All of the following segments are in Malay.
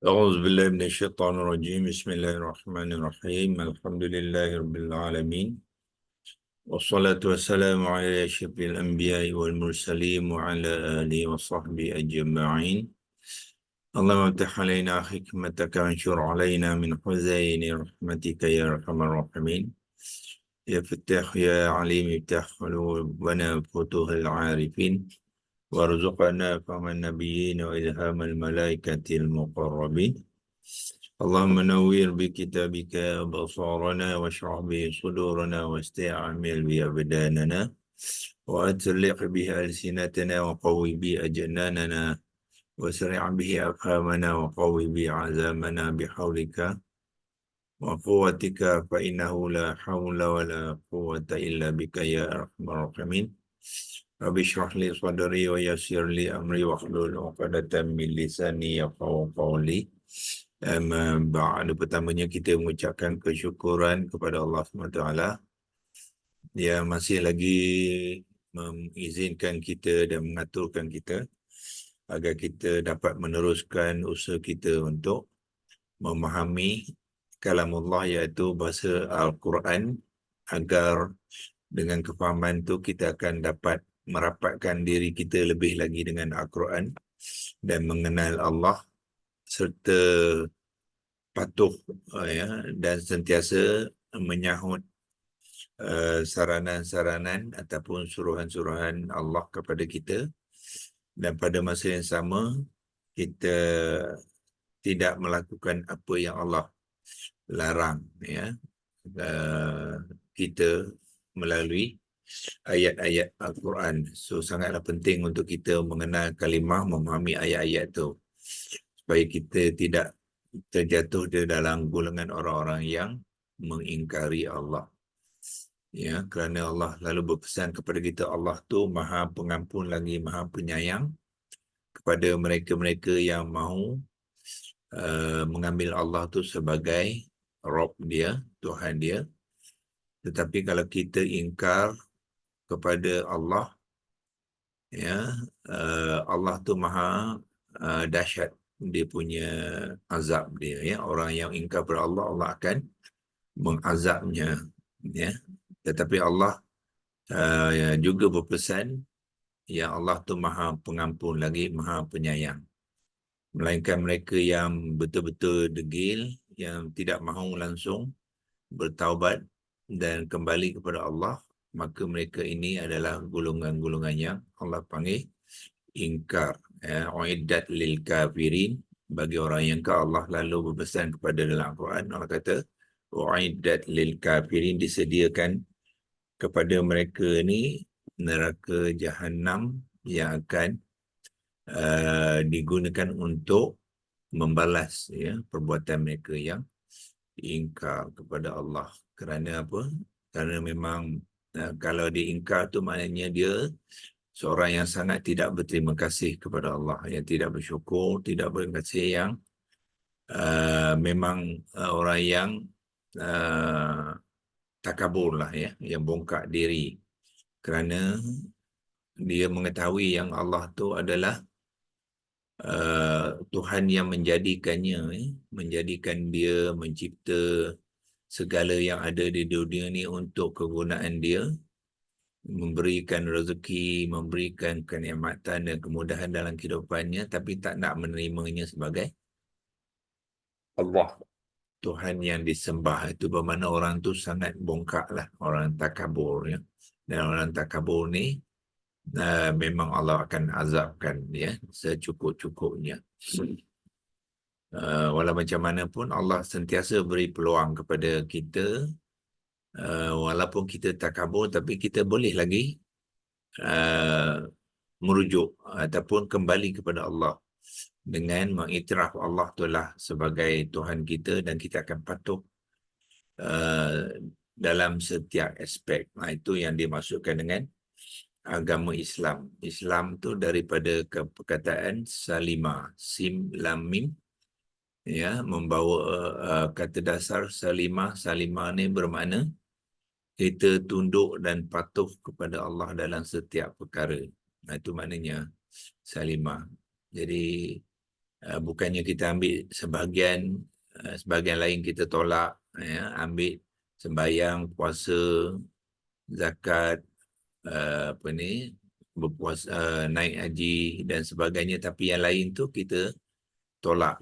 أعوذ بالله من الشيطان الرجيم بسم الله الرحمن الرحيم الحمد لله رب العالمين والصلاة والسلام على أشرف الأنبياء والمرسلين وعلى آله وصحبه أجمعين اللهم افتح علينا حكمتك وانشر علينا من خزائن رحمتك يا أرحم الراحمين يا فتاح يا عليم افتح قلوبنا فتوح العارفين وارزقنا فهم النبيين وإلهام الملائكة المقربين اللهم نوّر بكتابك أبصارنا واشرح به صدورنا واستعمل به أبداننا وأتلق به ألسنتنا وقوي به أجناننا واسرع به أفهامنا وقوي به عزامنا بحولك وقوتك فإنه لا حول ولا قوة إلا بك يا أرحم الراحمين رب اشرح لي صدري ويسر لي أمري واحلل عقدة من لساني يفقهوا قولي. Pertamanya kita mengucapkan kesyukuran kepada Allah SWT yang masih lagi mengizinkan kita dan mengaturkan kita agar kita dapat meneruskan usaha kita untuk memahami kalamullah iaitu bahasa Al-Quran agar dengan kefahaman itu kita akan dapat merapatkan diri kita lebih lagi dengan Al-Quran dan mengenal Allah serta patuh dan sentiasa menyahut saranan-saranan ataupun suruhan-suruhan Allah kepada kita dan pada masa yang sama kita tidak melakukan apa yang Allah larang kita melalui ayat-ayat Al-Quran. So sangatlah penting untuk kita mengenal kalimah, memahami ayat-ayat itu supaya kita tidak terjatuh di dalam golongan orang-orang yang mengingkari Allah. Ya, kerana Allah lalu berpesan kepada kita, Allah tu Maha Pengampun lagi Maha Penyayang kepada mereka-mereka yang mahu mengambil Allah tu sebagai Rabb dia, Tuhan dia. Tetapi kalau kita ingkar kepada Allah, ya, Allah tu Maha dahsyat dia punya azab dia, ya. Orang yang ingkar kepada Allah, Allah akan mengazabnya, ya. Tetapi Allah juga berpesan yang Allah tu Maha Pengampun lagi Maha Penyayang. Melainkan mereka yang betul-betul degil, yang tidak mahu langsung bertaubat dan kembali kepada Allah, maka mereka ini adalah golongan-golongan yang Allah panggil ingkar. Uiddat lil kafirin, bagi orang yang Allah lalu berpesan kepada dalam Al-Quran, Allah kata uiddat lil kafirin, disediakan kepada mereka ni neraka Jahannam yang akan digunakan untuk membalas, ya, perbuatan mereka yang ingkar kepada Allah. Kerana apa? Kerana memang kalau diingkar tu maknanya dia seorang yang sangat tidak berterima kasih kepada Allah, yang tidak bersyukur, tidak berterima kasih, yang memang orang yang takabur lah, ya, yang bongkak diri kerana dia mengetahui yang Allah tu adalah Tuhan yang menjadikannya, menjadikan dia, mencipta segala yang ada di dunia ni untuk kegunaan dia, memberikan rezeki, memberikan kenikmatan dan kemudahan dalam kehidupannya, tapi tak nak menerimanya sebagai Allah, Tuhan yang disembah. Itu bermakna orang tu sangat bongkak lah, orang takabur, ya. Dan orang takabur ni memang Allah akan azabkan dia secukup-cukupnya. Walau macam mana pun Allah sentiasa beri peluang kepada kita, walaupun kita takabur tapi kita boleh lagi merujuk ataupun kembali kepada Allah dengan mengiktiraf Allah itulah sebagai Tuhan kita, dan kita akan patuh dalam setiap aspek. Itu yang dimaksudkan dengan agama Islam. Islam tu daripada perkataan salima, sim lam mim, ya, membawa kata dasar salimah. Salimah ni bermakna kita tunduk dan patuh kepada Allah dalam setiap perkara. Itu maknanya salimah. Jadi Bukannya kita ambil sebahagian lain kita tolak, ya, ambil sembahyang, puasa, zakat, apa ni, berpuasa, naik haji dan sebagainya, tapi yang lain tu kita tolak.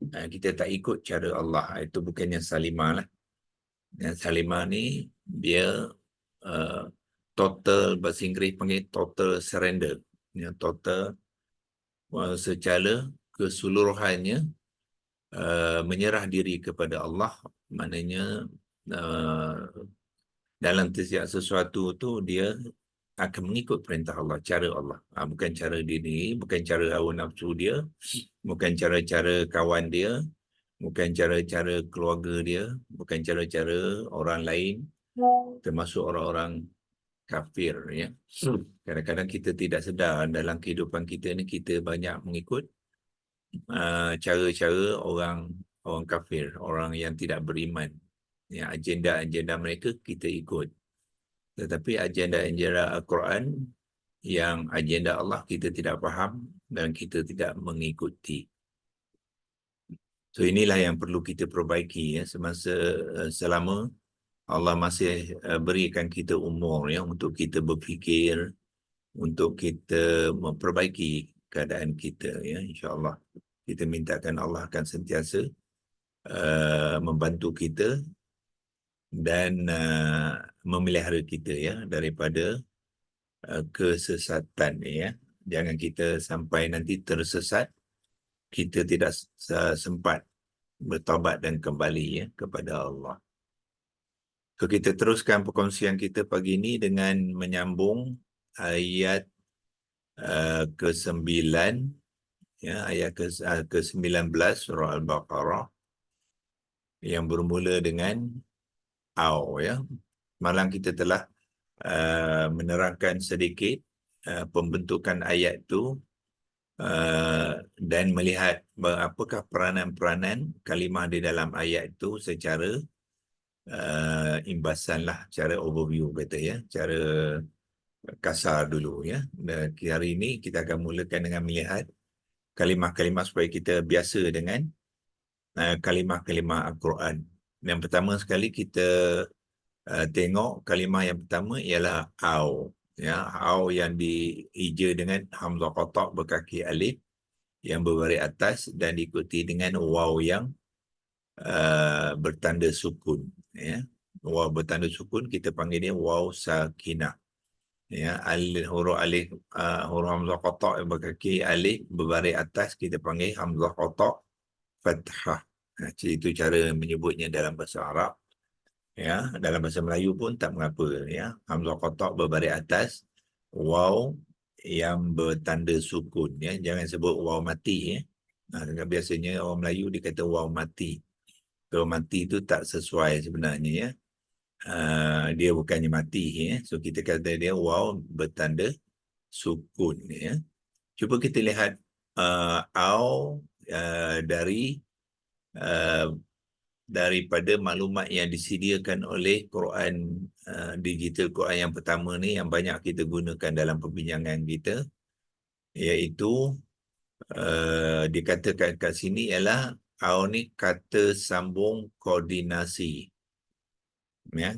Kita tak ikut cara Allah. Itu bukannya salimah lah. Yang salimah ni dia uh, total, bahasa Inggeris panggil total surrender. Yang total secara keseluruhannya menyerah diri kepada Allah. Maknanya dalam setiap sesuatu tu dia akan mengikut perintah Allah, cara Allah. Bukan cara diri, bukan cara hawa nafsu dia, bukan cara-cara kawan dia, bukan cara-cara keluarga dia, bukan cara-cara orang lain, termasuk orang-orang kafir, ya. Kadang-kadang kita tidak sedar dalam kehidupan kita ni kita banyak mengikut cara-cara orang kafir, orang yang tidak beriman. Ya, agenda-agenda mereka kita ikut. Tetapi agenda-agenda Al-Quran yang agenda Allah kita tidak faham dan kita tidak mengikuti. So inilah yang perlu kita perbaiki, ya, selama Allah masih berikan kita umur, ya, untuk kita berfikir, untuk kita memperbaiki keadaan kita, ya, insya-Allah. Kita mintakan Allah akan sentiasa membantu kita dan memelihara kita, ya, daripada kesesatan, ya. Jangan kita sampai nanti tersesat, kita tidak sempat bertaubat dan kembali, ya, kepada Allah. So, kita teruskan perkongsian kita pagi ini dengan menyambung ayat ke-9, ya, ayat ke-19 surah Al-Baqarah yang bermula dengan au, ya. Malam kita telah menerangkan sedikit pembentukan ayat itu dan melihat apakah peranan-peranan kalimah di dalam ayat itu secara imbasan lah, cara overview kata, ya, cara kasar dulu, ya. Dan hari ini kita akan mulakan dengan melihat kalimah-kalimah supaya kita biasa dengan kalimah-kalimah Al-Quran. Yang pertama sekali kita tengok kalimah yang pertama ialah au, ya, au yang dihija dengan hamzah qata' berkaki alif yang berbaris atas dan diikuti dengan waw yang bertanda sukun, ya. Waw bertanda sukun kita panggil dia waw sakinah, ya. Huruf alif, huruf hamzah qata' yang berkaki alif berbaris atas kita panggil hamzah qata' fathah. Itu cara menyebutnya dalam bahasa Arab, ya. Dalam bahasa Melayu pun tak mengapa, ya. Hamzah qata' berbaris atas, waw yang bertanda sukun, ya. Jangan sebut waw mati, ya. Biasanya orang Melayu dia kata waw mati. Kalau mati itu tak sesuai sebenarnya, ya. Dia bukannya mati, ya. So kita kata dia waw bertanda sukun, ya. Cuba kita lihat au daripada maklumat yang disediakan oleh Quran digital Quran yang pertama ni yang banyak kita gunakan dalam perbincangan kita, iaitu dikatakan kat sini ialah au ni kata sambung koordinasi, ya.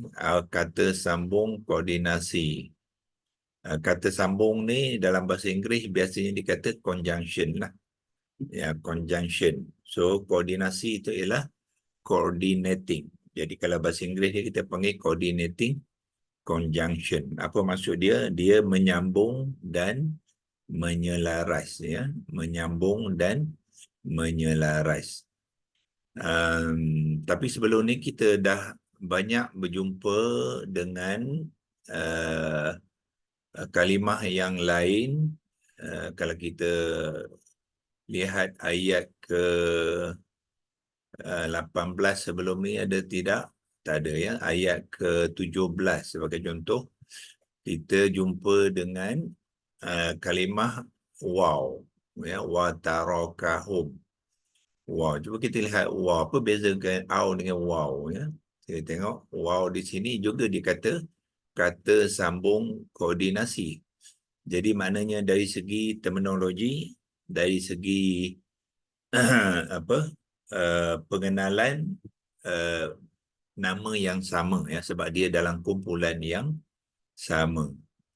Kata sambung koordinasi. Kata sambung ni dalam bahasa Inggeris biasanya dikata conjunction lah, ya, conjunction. So koordinasi itu ialah coordinating. Jadi kalau bahasa Inggeris dia kita panggil coordinating conjunction. Apa maksud dia? Dia menyambung dan menyelaras, ya. Menyambung dan menyelaras. Tapi sebelum ni kita dah banyak berjumpa dengan kalimah yang lain. Kalau kita lihat ayat ke 18 sebelum ni ada tidak? Tak ada, ya. Ayat ke-17 sebagai contoh, kita jumpa dengan kalimah waw, ya, wa tarakahum. Waw, cuba kita lihat waw, apa bezakan au dengan waw, ya. Kita tengok waw di sini juga dikata kata sambung koordinasi. Jadi maknanya dari segi terminologi, dari segi apa pengenalan uh, nama yang sama ya, sebab dia dalam kumpulan yang sama.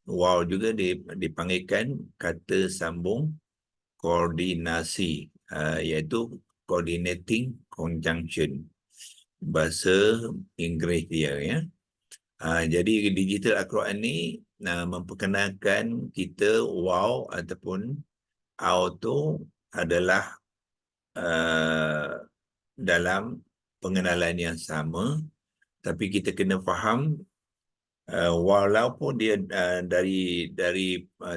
Wow juga dipanggilkan kata sambung koordinasi, iaitu coordinating conjunction bahasa Inggeris dia ya. Jadi digital Al-Quran ni memperkenalkan kita wow ataupun auto adalah dalam pengenalan yang sama, tapi kita kena faham walaupun dia dari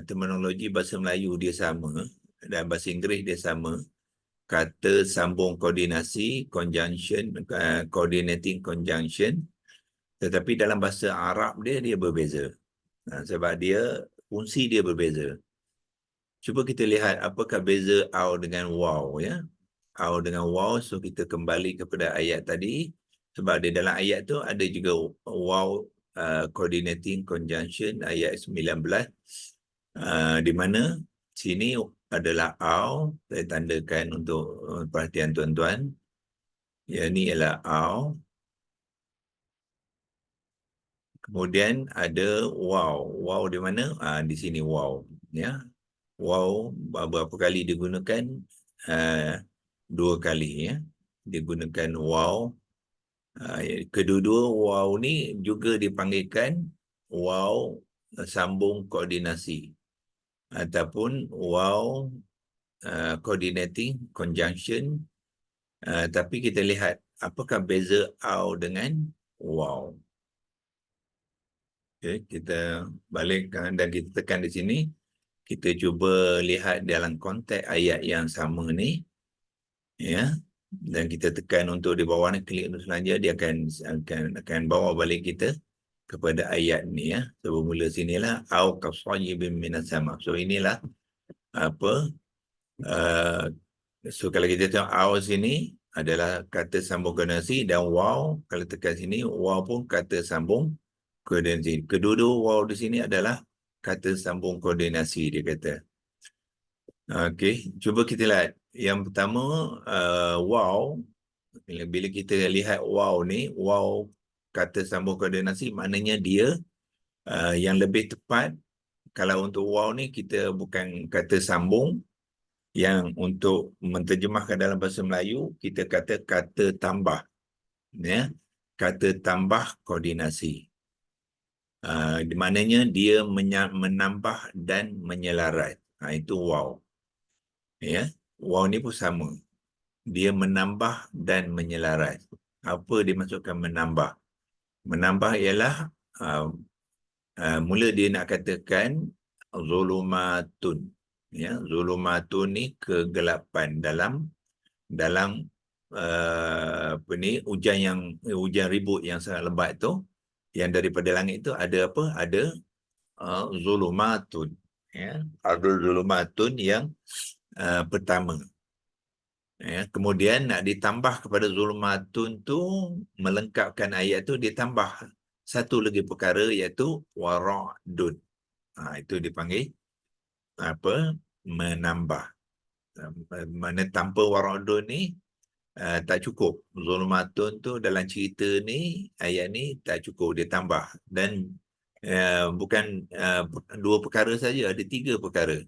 terminologi bahasa Melayu dia sama dan bahasa Inggeris dia sama, kata sambung koordinasi conjunction, coordinating conjunction, tetapi dalam bahasa Arab dia berbeza. Sebab dia fungsi dia berbeza. Cuba kita lihat apakah beza au dengan wow ya. Au dengan wow, so kita kembali kepada ayat tadi, sebab di dalam ayat tu ada juga wow coordinating conjunction ayat 19, di mana sini adalah au, saya tandakan untuk perhatian tuan-tuan. Ya, ini ialah au. Kemudian ada wow. Wow di mana? Di sini wow. Ya, wow berapa kali digunakan? Dua kali ya. Digunakan wow. Kedua-dua wow ni juga dipanggilkan wow sambung koordinasi ataupun wow coordinating conjunction. Tapi kita lihat apakah beza au dengan wow. Okay, kita balik dan kita tekan di sini. Kita cuba lihat dalam konteks ayat yang sama ni, ya. Dan kita tekan untuk di bawah ni, klik untuk selanjutnya, dia akan bawa balik kita kepada ayat ni ya. So bermula sinilah au kasayibin minas sama. So inilah apa so kalau kita tengok au sini adalah kata sambung koordinasi, dan wow kalau tekan sini wow pun kata sambung koordinasi. Kedua-dua wow di sini adalah kata sambung koordinasi, dia kata. Okey, cuba kita lihat. Yang pertama wow, bila kita lihat wow ni, wow kata sambung koordinasi, maknanya dia yang lebih tepat. Kalau untuk wow ni kita bukan kata sambung, yang untuk menterjemahkan dalam bahasa Melayu kita kata kata tambah ya, kata tambah koordinasi. Di mananya dia menambah dan menyelaras. Itu wow. Ya, wow ni pun sama. Dia menambah dan menyelaras. Apa dimaksudkan menambah? Menambah ialah mula dia nak katakan zulumatun. Ya, zulumatun ni kegelapan dalam apa ni, hujan ribut yang sangat lebat tu, yang daripada langit tu ada apa? Ada zulumatun. Ya, ada zulumatun yang pertama. Ya, kemudian nak ditambah kepada zulumatun tu, melengkapkan ayat tu, ditambah satu lagi perkara iaitu wara'dun. Itu dipanggil apa? Menambah. Mana tanpa wara'dun ni tak cukup. Zulumatun tu dalam cerita ni, ayat ni tak cukup, dia tambah. Dan bukan dua perkara saja, ada tiga perkara.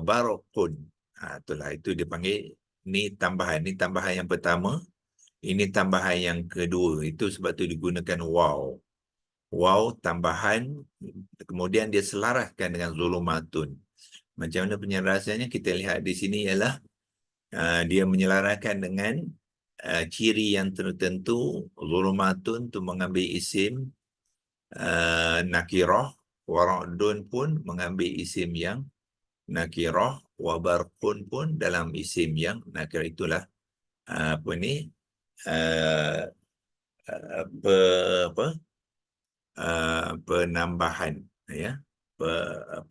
Barakun. Itulah, itu dipanggil ni tambahan. Ni tambahan yang pertama, ini tambahan yang kedua. Itu sebab tu digunakan wow. Wow tambahan, kemudian dia selaraskan dengan zulumatun. Macam mana penyelarasannya? Kita lihat di sini ialah dia menyelaraskan dengan ciri yang tertentu. Zulumatun tu mengambil isim nakirah, wara'dun pun mengambil isim yang nakirah, wabarqun pun dalam isim yang nakirah. Itulah apa ni penambahan ya,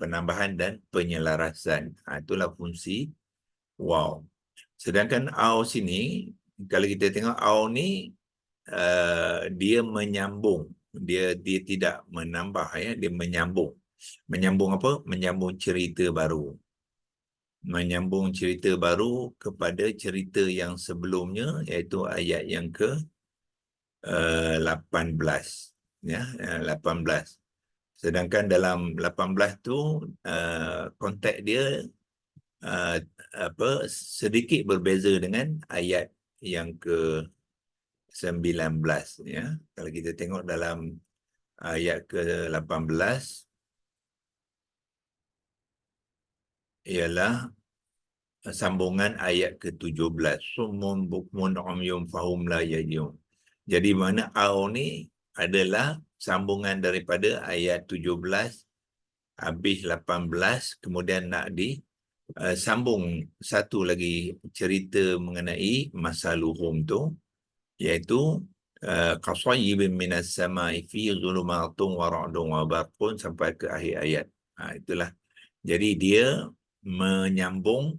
penambahan dan penyelarasan. Itulah fungsi wow. Sedangkan au sini, kalau kita tengok au ni dia menyambung, dia tidak menambah ya, dia menyambung. Menyambung apa? Menyambung cerita baru. menyambung cerita baru kepada cerita yang sebelumnya, iaitu ayat yang ke 18, ya, 18. Sedangkan dalam 18 tu konteks dia sedikit berbeza dengan ayat yang ke 19, ya. Kalau kita tengok dalam ayat ke 18 ialah sambungan ayat ke-17, summun bukmun umyum fahum la yarji'un. Jadi mana au ni adalah sambungan daripada ayat 17 habis 18, kemudian nak sambung satu lagi cerita mengenai masa luhum tu, iaitu qasayyibin minas sama'i fi dhulumatun wa ra'dun wa barqun sampai ke akhir ayat. Itulah. Jadi dia menyambung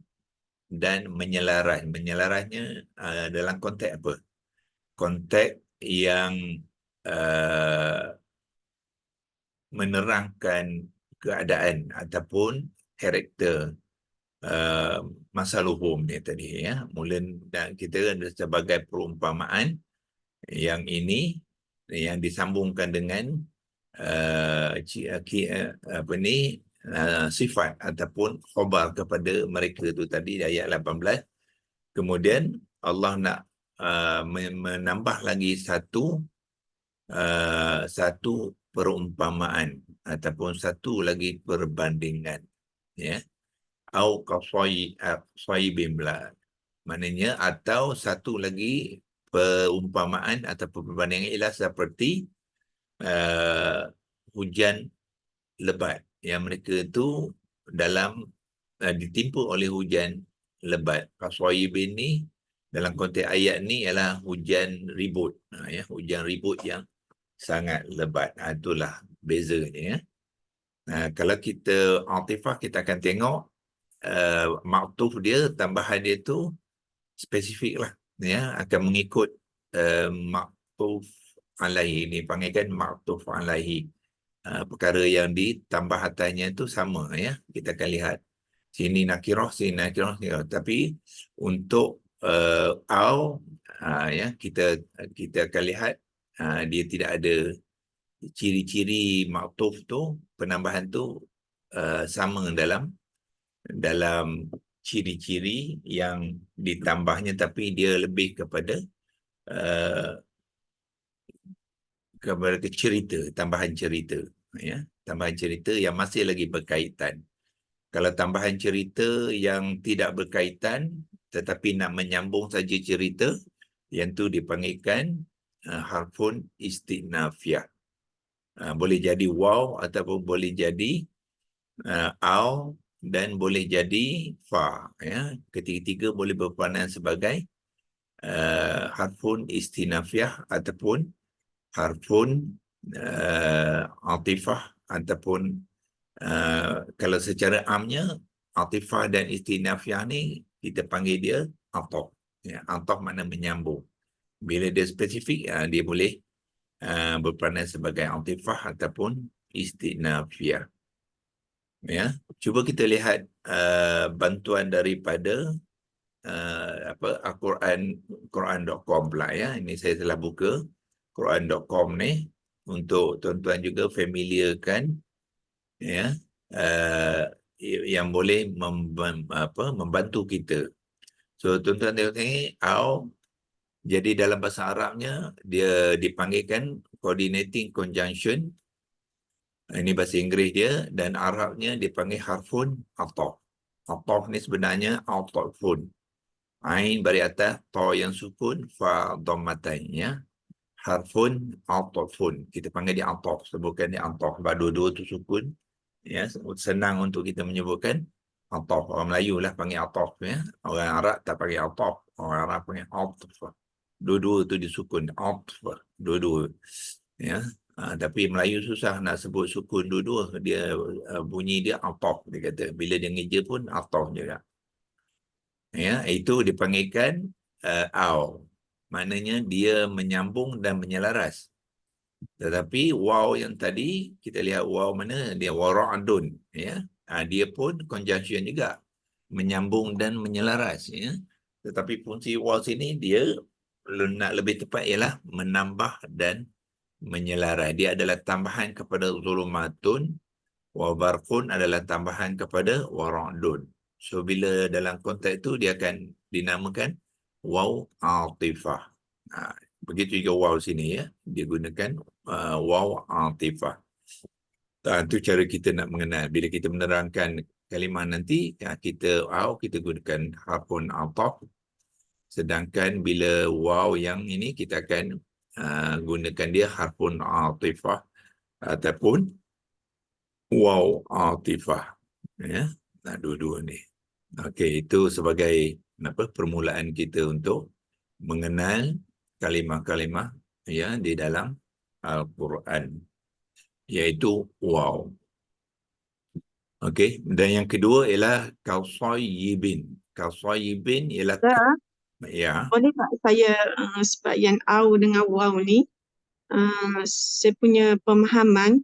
dan menyelaras. Menyelarasnya dalam konteks apa? Konteks yang menerangkan keadaan ataupun karakter masa luhum ni tadi, ya. Mula dan kita sebagai perumpamaan yang ini yang disambungkan dengan sifat ataupun khabar kepada mereka tu tadi di ayat 18. Kemudian Allah nak menambah lagi satu perumpamaan ataupun satu lagi perbandingan, ya. Au qasayyibin, maknanya atau satu lagi perumpamaan atau perbandingan ialah seperti hujan lebat, yang mereka itu dalam ditimpa oleh hujan lebat. Qasayyibin ni dalam konteks ayat ni ialah hujan ribut, ya, hujan ribut yang sangat lebat. Itulah bezanya, ya. Kalau kita atifah, kita akan tengok maktuf dia, tambahan dia tu spesifik lah, ya, akan mengikut maktuf alaihi. Ini panggilkan maktuf alaihi. Perkara yang ditambah atasnya itu sama, ya. Kita akan lihat sini nakirah, sini nakirah, tapi untuk au, ya, kita akan lihat dia tidak ada ciri-ciri maktuf tu, penambahan tu sama dalam ciri-ciri yang ditambahnya, tapi dia lebih kepada cerita, tambahan cerita, ya, tambahan cerita yang masih lagi berkaitan. Kalau tambahan cerita yang tidak berkaitan tetapi nak menyambung saja cerita, yang tu dipanggilkan harfun istinafiyah. Boleh jadi waw ataupun boleh jadi au dan boleh jadi fa, ya. Ketiga-tiga boleh berperanan sebagai harfun istinafiyah ataupun harfun atifah, ataupun kalau secara amnya atifah dan istinafiyah ni kita panggil dia ataf, ya. Ataf makna menyambung. Bila dia spesifik, dia boleh berperanan sebagai atifah ataupun istinafiyah, ya. Cuba kita lihat bantuan daripada Quran.com pula, ya. Ini saya telah buka Quran.com ni untuk tuan-tuan juga familiarkan, ya, yang boleh membantu kita. So tuan-tuan tengok ni, jadi dalam bahasa Arabnya dia dipanggilkan coordinating conjunction. Ini bahasa Inggeris dia, dan Arabnya dipanggil harfun ataf. Ataf ni sebenarnya atafun. Ain bari atas, ta yang sukun, fa dhammatain, ya. Harfun atafun. Kita panggil dia ataf, sebutkan dia ataf. Sebab dua-dua tu sukun, ya. Senang untuk kita menyebutkan ataf. Orang Melayu lah panggil ataf, ya. Orang Arab tak panggil ataf. Orang Arab panggil ataf. Dua-dua tu disukun, ataf. Dua-dua, ya. Tapi Melayu susah nak sebut sukun dua-dua. Dia bunyi dia ataf, dia kata. Bila dia ngeja pun ataf juga. Ya, itu dipanggilkan au. Maknanya dia menyambung dan menyelaras. Tetapi waw yang tadi, kita lihat waw mana, dia wara'dun, ya. Dia pun conjunction juga. menyambung dan menyelaras, ya. Tetapi fungsi waw sini dia nak lebih tepat ialah menambah dan menyelaras. Dia adalah tambahan kepada zulumatun, wa barqun adalah tambahan kepada wa ra'dun. So bila dalam konteks itu dia akan dinamakan waw atifah. Begitu juga waw sini, ya, dia gunakan waw atifah. Itu cara kita nak mengenal. Bila kita menerangkan kalimah nanti, kita gunakan harfun ataf. Sedangkan bila waw yang ini kita akan gunakan dia harfun atifah ataupun waw atifah. Ya, dua-dua ni. Okey, itu sebagai permulaan kita untuk mengenal kalimah-kalimah, ya, di dalam Al-Quran, iaitu waw. Okey, dan yang kedua ialah kausayibin. Kausayibin ialah ya. Boleh tak saya sebab yang au dengan waw ni, saya punya pemahaman,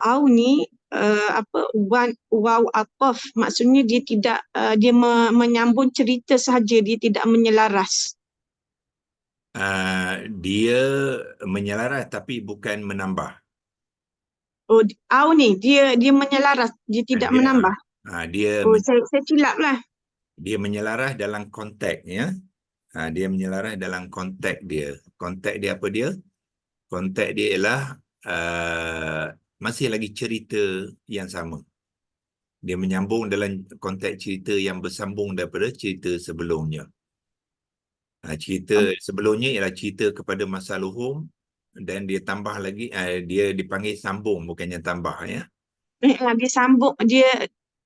au ni waw ataf, maksudnya dia tidak dia menyambung cerita sahaja, dia tidak menyelaras. Dia menyelaras tapi bukan menambah. Oh, au ni dia menyelaras, dia tidak menambah. Dia saya silap lah. Dia menyelaras dalam konteks, ya. Dia menyelaras dalam konteks dia. Konteks dia apa dia? Konteks dia ialah masih lagi cerita yang sama. Dia menyambung dalam konteks cerita yang bersambung daripada cerita sebelumnya. Cerita sebelumnya ialah cerita kepada masa luhum, dan dia tambah lagi, dia dipanggil sambung, bukannya tambah, ya.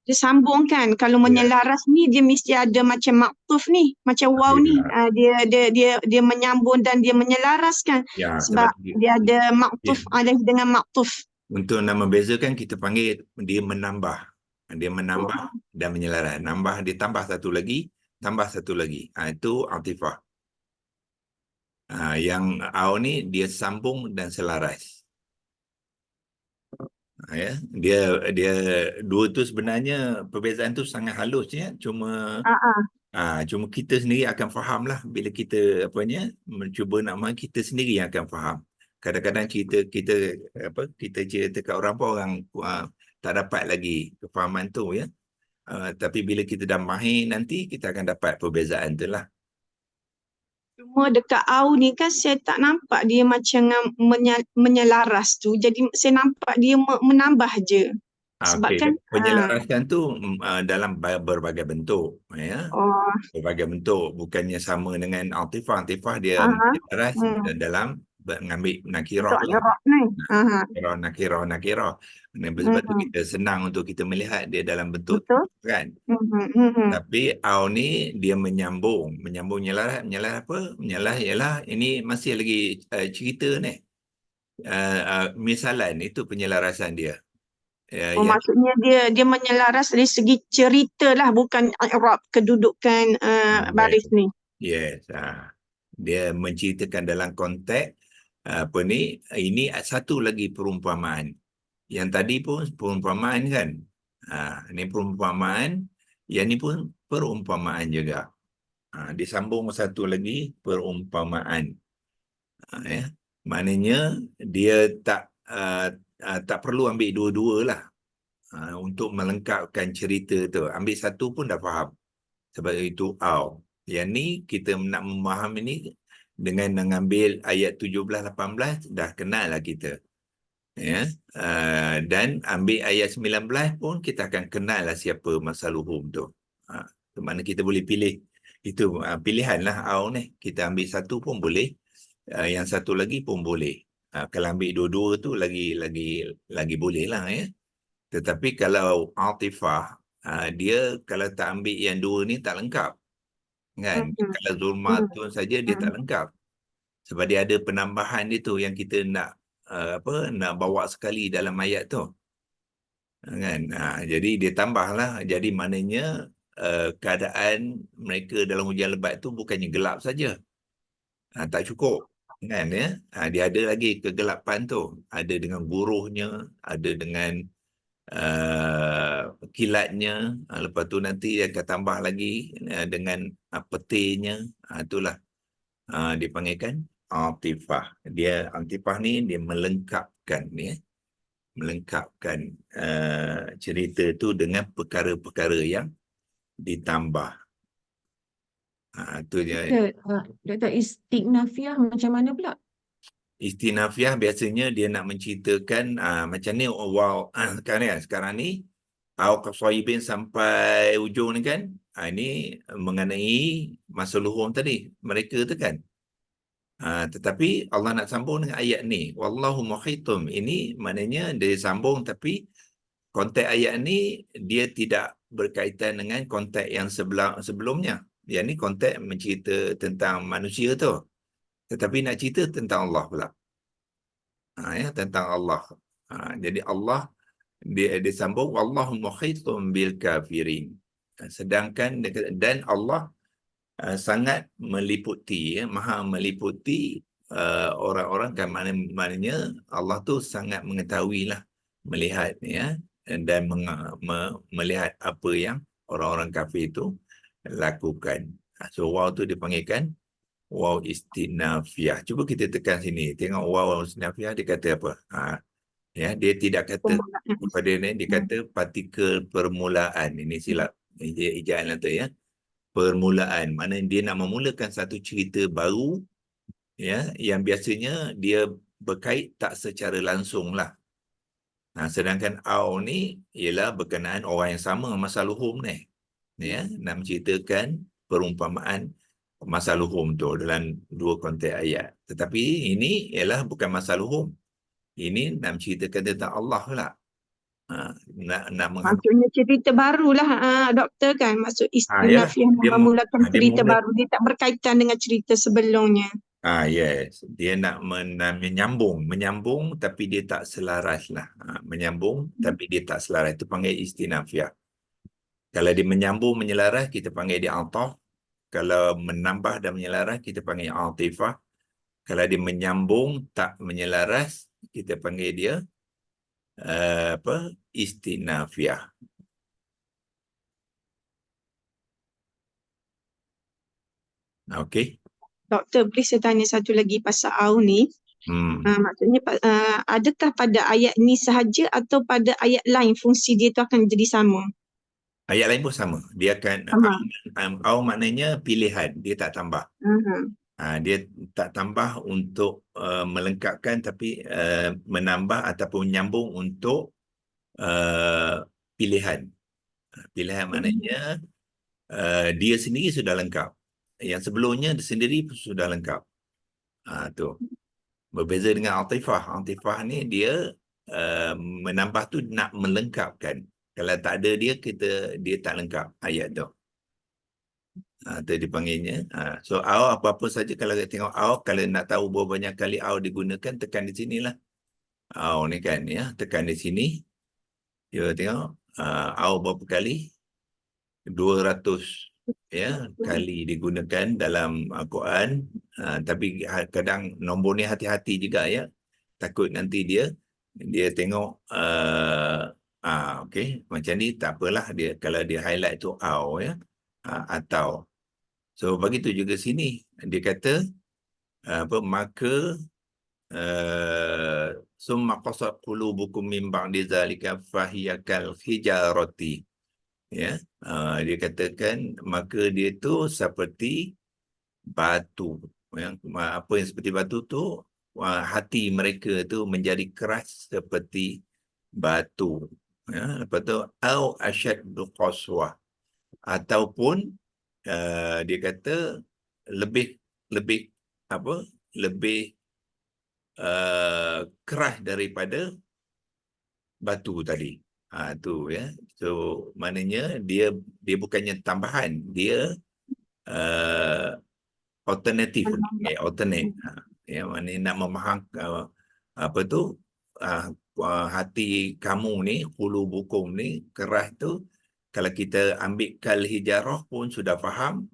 Dia sambungkan. Kalau menyelaras ni dia mesti ada macam maktuf ni, macam waw ni. Dia menyambung dan dia menyelaraskan. Sebab dia ada maktuf alih dengan maktuf. Untuk nak membezakan, kita panggil dia menambah. Dia menambah dan menyelaras. Nambah, dia tambah satu lagi, tambah satu lagi. Itu atifah. Yang au ni dia sambung dan selaras. Ya, dia dua tu sebenarnya perbezaan tu sangat halus, ya. Cuma kita sendiri akan faham lah bila kita mencuba nak main, kita sendiri yang akan faham. Kadang-kadang kita cerita kat orang pun orang tak dapat lagi kefahaman tu, ya. Tapi bila kita dah mahir nanti, kita akan dapat perbezaan tu lah. Cuma dekat au ni kan saya tak nampak dia macam menyelaras tu. Jadi saya nampak dia menambah je. Sebab kan penyelarasan tu dalam berbagai bentuk, ya. Berbagai bentuk, bukannya sama dengan atifah. Atifah dia menyelaras dalam mengambil nakirah lah. Nakirah. Sebab tu kita senang untuk kita melihat dia dalam bentuk tu, kan. Tapi au ni dia menyambung menyelaras apa? Menyelaras ialah ini masih lagi cerita ni. Misalan itu penyelarasan dia. Maksudnya dia menyelaras dari segi cerita lah, bukan i'rab, kedudukan baris ni. Yes. Dia menceritakan dalam konteks ini satu lagi perumpamaan. Yang tadi pun perumpamaan, kan. Ini perumpamaan, yang ni pun perumpamaan juga. Disambung satu lagi perumpamaan. Ya. Maknanya dia tak perlu ambil dua-dua lah untuk melengkapkan cerita tu. Ambil satu pun dah faham. Sebab itu au. Yang ni kita nak memahami ni dengan mengambil ayat 17-18 dah kenal lah kita. Ya. Dan ambil ayat 19 pun kita akan kenal lah siapa masa luhum tu. Mana kita boleh pilih. Itu pilihan lah au ni. Kita ambil satu pun boleh. Yang satu lagi pun boleh. Kalau ambil dua-dua tu lagi boleh lah, ya. Tetapi kalau atifah, dia kalau tak ambil yang dua ni tak lengkap, kan. Kalau zulmatun saja dia tak lengkap. Sebab dia ada penambahan dia tu yang kita nak nak bawa sekali dalam ayat tu, kan. Jadi dia tambahlah. Jadi maknanya keadaan mereka dalam hujan lebat tu bukannya gelap saja. Tak cukup, kan, ya. Dia ada lagi kegelapan tu. Ada dengan guruhnya, ada dengan kilatnya, lepas tu nanti dia akan tambah lagi dengan petirnya, itulah dipanggilkan atifah. Dia atifah ni dia melengkapkan ya, melengkapkan cerita tu dengan perkara-perkara yang ditambah. Itu dia. Doktor, istighnafiah macam mana pula? Istinafiah biasanya dia nak menceritakan macam ni, wow, sekarang ni au qasaibin sampai ujung ni kan, ini mengenai masa luhur tadi mereka tu kan. Tetapi Allah nak sambung dengan ayat ni, wallahu muhitum, ini maknanya dia sambung tapi konteks ayat ni dia tidak berkaitan dengan konteks yang sebelumnya. Yang ni konteks mencerita tentang manusia tu, tetapi nak cerita tentang Allah pula. Ya, tentang Allah. Jadi Allah dia sambung wallahu muhitum bil kafirin. Sedangkan dan Allah sangat meliputi ya, maha meliputi orang-orang kan, maknanya Allah tu sangat mengetahuilah, melihat ya, dan melihat apa yang orang-orang kafir itu lakukan. So wow tu dipanggilkan wow istinafiah. Cuba kita tekan sini. Tengok wow istinafiah dia kata apa? Ya, dia tidak kata pada ni, dia kata partikel permulaan. Ini silap. Ejaan lah tu ya. Permulaan. Mana dia nak memulakan satu cerita baru ya, yang biasanya dia berkait tak secara langsung lah. Sedangkan au ni ialah berkenaan orang yang sama masa luhum ni. Ya, nak menceritakan perumpamaan masa luhum tu dalam dua konteks ayat. Tetapi ini ialah bukan masa luhum. Ini nak menceritakan tentang Allah pula. Nak Maksudnya cerita barulah doktor kan. Maksud yalah, istinafiah dia memulakan dia cerita mula, baru. Dia tak berkaitan dengan cerita sebelumnya. yes, dia nak menyambung tapi dia tak selaras lah. Menyambung tapi dia tak selaras, itu panggil istinafiah. Kalau dia menyambung menyelaras kita panggil dia ataf. Kalau menambah dan menyelaras kita panggil atifah. Kalau dia menyambung tak menyelaras kita panggil dia istinafiah. Okey. Doktor, boleh saya tanya satu lagi pasal au ni? Maksudnya adakah pada ayat ni sahaja atau pada ayat lain fungsi dia tu akan jadi sama? Ayat lain pun sama. Dia akan au maknanya pilihan, dia tak tambah. Dia tak tambah untuk melengkapkan, tapi menambah ataupun menyambung untuk pilihan. Pilihan maknanya dia sendiri sudah lengkap. Yang sebelumnya sendiri pun sudah lengkap. Tu. Berbeza dengan atifah. Atifah ni dia menambah tu nak melengkapkan. Kalau tak ada dia, dia tak lengkap ayat tu. Itu dipanggilnya. So, au apa-apa saja kalau tengok au, kalau nak tahu berapa banyak kali au digunakan, tekan di sinilah. Au ni kan, ya, tekan di sini. Ya, tengok. Au berapa kali? 200 ya, kali digunakan dalam Al-Quran. Tapi kadang nombor ni hati-hati juga ya. Takut nanti dia tengok okey, macam ni tak apalah, dia kalau dia highlight tu au ya, atau so begitu juga sini dia kata maka summa qasat qulubukum min ba'di zalika fahiyakal hijarati ya. Dia katakan maka dia tu seperti batu yang apa yang seperti batu tu, hati mereka tu menjadi keras seperti batu ya. Lepas tu au asyaddu qaswah, ataupun dia kata lebih apa, lebih keras daripada batu tadi. Tu ya. So maknanya dia bukannya tambahan, dia alternatif, alternate. Ya, maknanya nak memaham apa tu hati kamu ni, qulubukum ni keras tu, kalau kita ambil kal hijarah pun sudah faham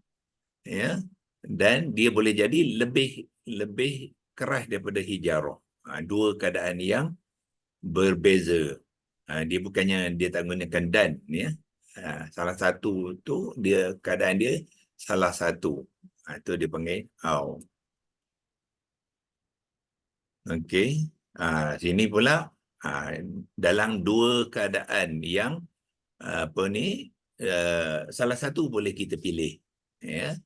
ya, dan dia boleh jadi lebih keras daripada hijarah. Dua keadaan yang berbeza. Dia bukannya dia tak gunakan dan, ya. Salah satu tu dia keadaan dia salah satu. Itu dia panggil au. Okey. Sini pula dalam dua keadaan yang apa ni, salah satu boleh kita pilih, ya.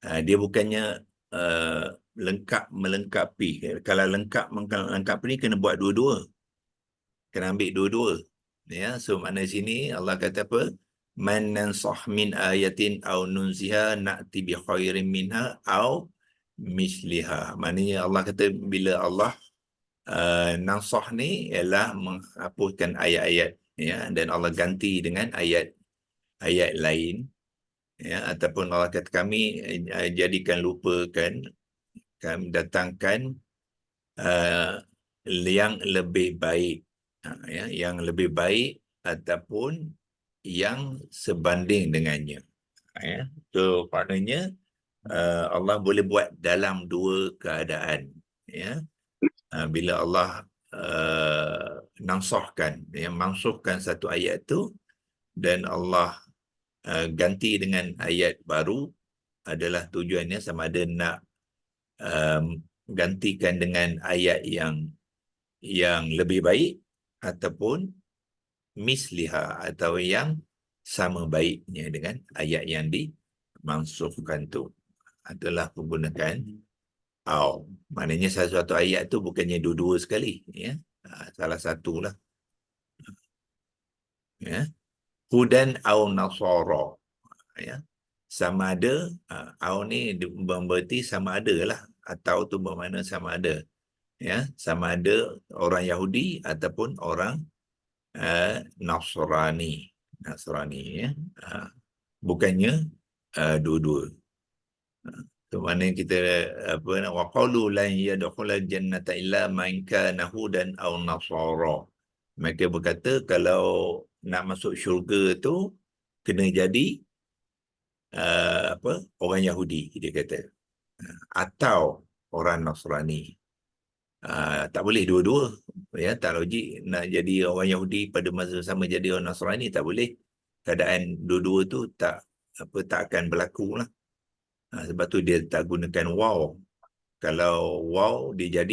Dia bukannya lengkap melengkapi. Kalau lengkap melengkapi ni kena buat dua-dua, kena ambil dua-dua, ya. So makna sini Allah kata apa, man nansah min ayatin aw nunziha na'ti bi khairin minha aw misliha. Maknanya Allah kata bila Allah nansah ni ialah menghapuskan ayat-ayat, ya, dan Allah ganti dengan ayat lain, ya, ataupun Allah kata kami jadikan lupakan, kami datangkan yang lebih baik, ya, yang lebih baik ataupun yang sebanding dengannya, ya. So maknanya Allah boleh buat dalam dua keadaan, ya. Bila Allah nansahkan, ya, mansuhkan satu ayat tu dan Allah ganti dengan ayat baru, adalah tujuannya sama ada nak gantikan dengan ayat yang lebih baik ataupun misliha, atau yang sama baiknya dengan ayat yang dimansuhkan tu. Adalah menggunakan au. Maknanya satu ayat tu bukannya dua-dua sekali, ya. Salah satulah, ya. Hudan au nasara, ya. Sama ada, au ni berarti sama ada lah, atau tu bermakna sama ada, ya, sama ada orang Yahudi ataupun orang Nasrani, ya. Bukannya dua-dua. Tu mana kita apa, wa qalu lan yadkhulal jannata illa man kana hudan aw nasara. Mereka berkata kalau nak masuk syurga tu kena jadi apa, orang Yahudi, dia kata, atau orang Nasrani. Tak boleh dua-dua, ya, tak logik nak jadi orang Yahudi pada masa sama jadi orang Nasrani, tak boleh. Keadaan dua-dua tu tak akan berlaku lah. Sebab tu dia tak gunakan waw. Kalau waw dia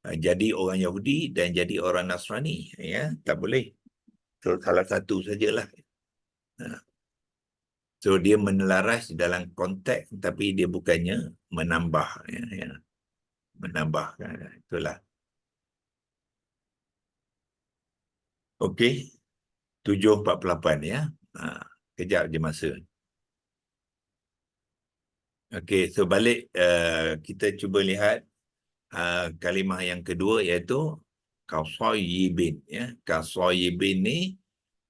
jadi orang Yahudi dan jadi orang Nasrani, ya, tak boleh. So salah satu sajalah. So dia menelaras dalam konteks, tapi dia bukannya menambah, ya. Menambah, itulah. Okey, 7.48, ya. Kejap je masa. Okey, so balik kita cuba lihat kalimah yang kedua, iaitu kasayyibin, ya. Kasayyibin ni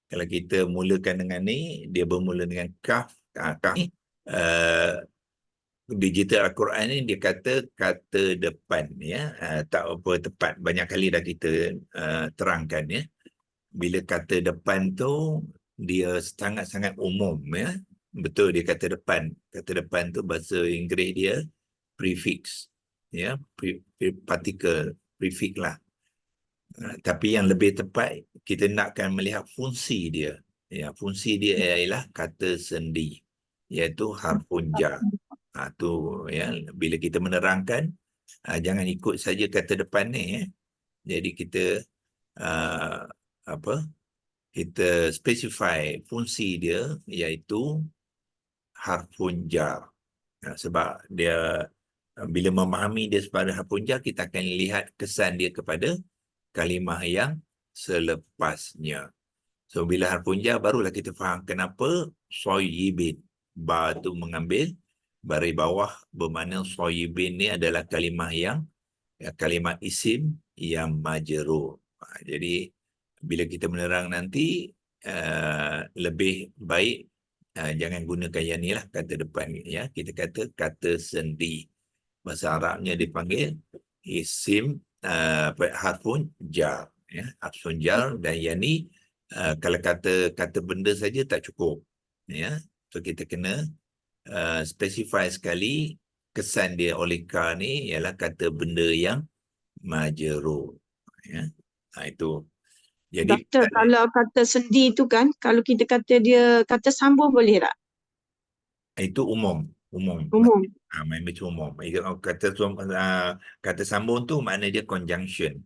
kalau kita mulakan dengan ni, dia bermula dengan kaf. Kaf ni digital Al-Quran ni dia kata depan, ya. Tak apa tepat, banyak kali dah kita terangkan, ya. Bila kata depan tu dia sangat-sangat umum, ya. Betul, dia kata depan. Kata depan tu bahasa Inggeris dia prefix, ya, partikel, prefix lah. Tapi yang lebih tepat kita nakkan melihat fungsi dia, ya. Fungsi dia ialah kata sendi, iaitu harfun jar. Tu, ya, bila kita menerangkan, jangan ikut saja kata depan ni, ya. Jadi kita kita specify fungsi dia, iaitu harfun jar. Sebab dia, bila memahami dia sebagai harfun jar, kita akan lihat kesan dia kepada kalimah yang selepasnya. So bila harfun jar, barulah kita faham kenapa sayyibin, ba tu mengambil baris bawah, bermakna sayyibin ni adalah kalimah yang, kalimah isim yang majrur. Jadi bila kita menerang nanti, lebih baik jangan gunakan yang ni lah, kata depan, ya. Kita kata kata sendi. Bahasa Arabnya dipanggil isim harfun jar, ya. Harfun jar, dan yang ni kalau kata benda saja tak cukup, ya. So kita kena specify sekali kesan dia oleh ka ni ialah kata benda yang majrur, ya. Itu. Jadi Doktor, kalau kata sendi tu kan, kalau kita kata dia kata sambung boleh tak? itu umum. Umum. Macam umum. Kata sambung tu makna dia conjunction.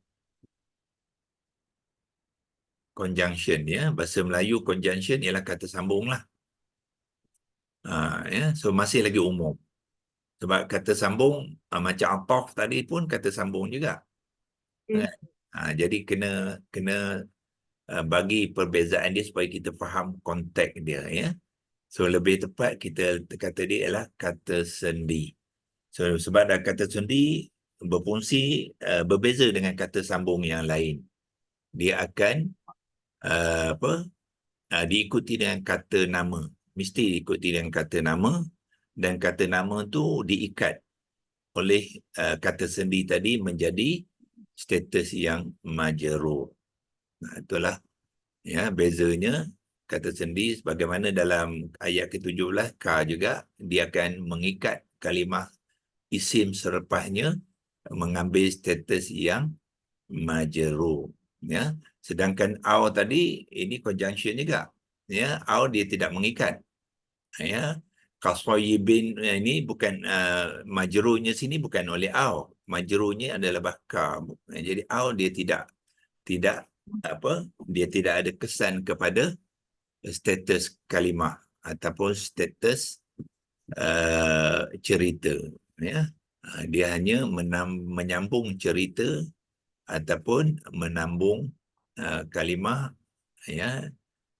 Conjunction ya, bahasa Melayu conjunction ialah kata sambung lah. Ya, so masih lagi umum. Sebab kata sambung macam ataf tadi pun kata sambung juga. Hmm. Jadi kena bagi perbezaan dia supaya kita faham konteks dia ya. So lebih tepat kita kata dia ialah kata sendi. So sebab dah kata sendi berfungsi berbeza dengan kata sambung yang lain. Dia akan diikuti dengan kata nama. Mesti diikuti dengan kata nama, dan kata nama tu diikat oleh kata sendi tadi menjadi status yang majrur. Itulah ya bezanya kata sendi. Sebagaimana dalam ayat ke-17 ka juga, dia akan mengikat kalimah isim selepasnya mengambil status yang majrur ya. Sedangkan au tadi ini conjunction juga ya. Au dia tidak mengikat ya. Qasayyibin ini bukan majrurnya sini bukan oleh au, majrurnya adalah baka. Jadi au dia tidak dia tidak ada kesan kepada status kalimah ataupun status cerita ya. Dia hanya menyambung cerita ataupun menambung kalimah ya,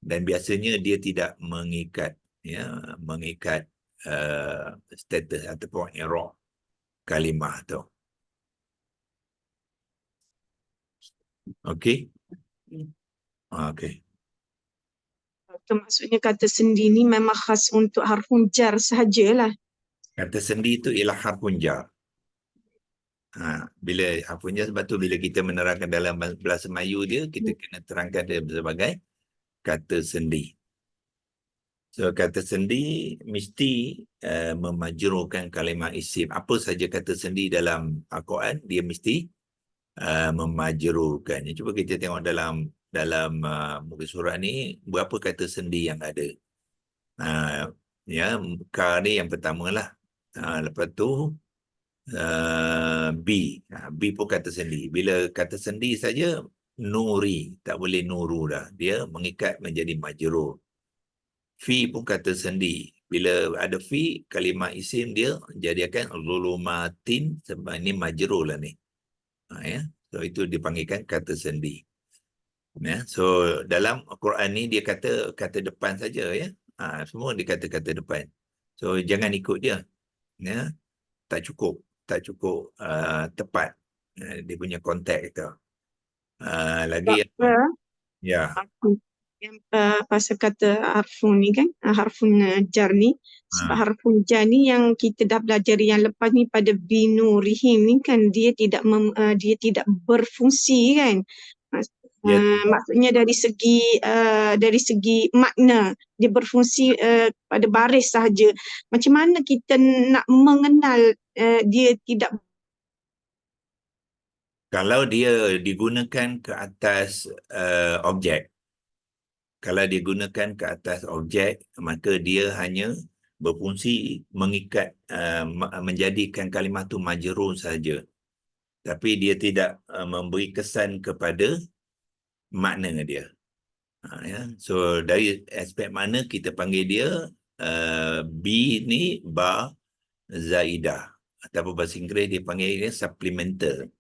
dan biasanya dia tidak mengikat status ataupun i'rab kalimah tu. Okey. Okey. Itu maksudnya kata sendi ni memang khas untuk harfun jar sahajalah. Kata sendi itu ialah harfun jar. Bila harfun jar, sebab tu bila kita menerangkan dalam bahasa Melayu dia, kita kena terangkan dia sebagai kata sendi. So kata sendi mesti memajrurkan kalimah isim. Apa saja kata sendi dalam Al-Quran, dia mesti memajrurkan. Cuba kita tengok dalam muka surah ni, berapa kata sendi yang ada. Ya, ka ni yang pertama lah. Lepas tu B. B pun kata sendi. Bila kata sendi saja, nuri, tak boleh nuru dah. Dia mengikat menjadi majrur. Fi pun kata sendi. Bila ada fi, kalimah isim dia jadikan zulumatin, sebab ini majrur lah ni. Ya. So itu dipanggilkan kata sendi. Ya. So dalam Al-Quran ni dia kata depan saja ya. Semua dia kata depan. So jangan ikut dia. Ya. Tak cukup tepat dia punya konteks tu. Lagi ya. Yang pasal kata harfun ni kan, harfun jar ni, sebab harfun jar ni yang kita dah belajar yang lepas ni pada binurihim ni kan, dia tidak berfungsi kan. Maksudnya dari segi makna dia berfungsi pada baris sahaja. Macam mana kita nak mengenal dia tidak? Kalau dia digunakan ke atas objek, kalau digunakan ke atas objek, maka dia hanya berfungsi mengikat, menjadikan kalimah tu majrur saja. Tapi dia tidak memberi kesan kepada makna dia. Ya. So dari aspek mana kita panggil dia B ni ba zaidah, ataupun bahasa Inggeris dia panggil dia supplemental.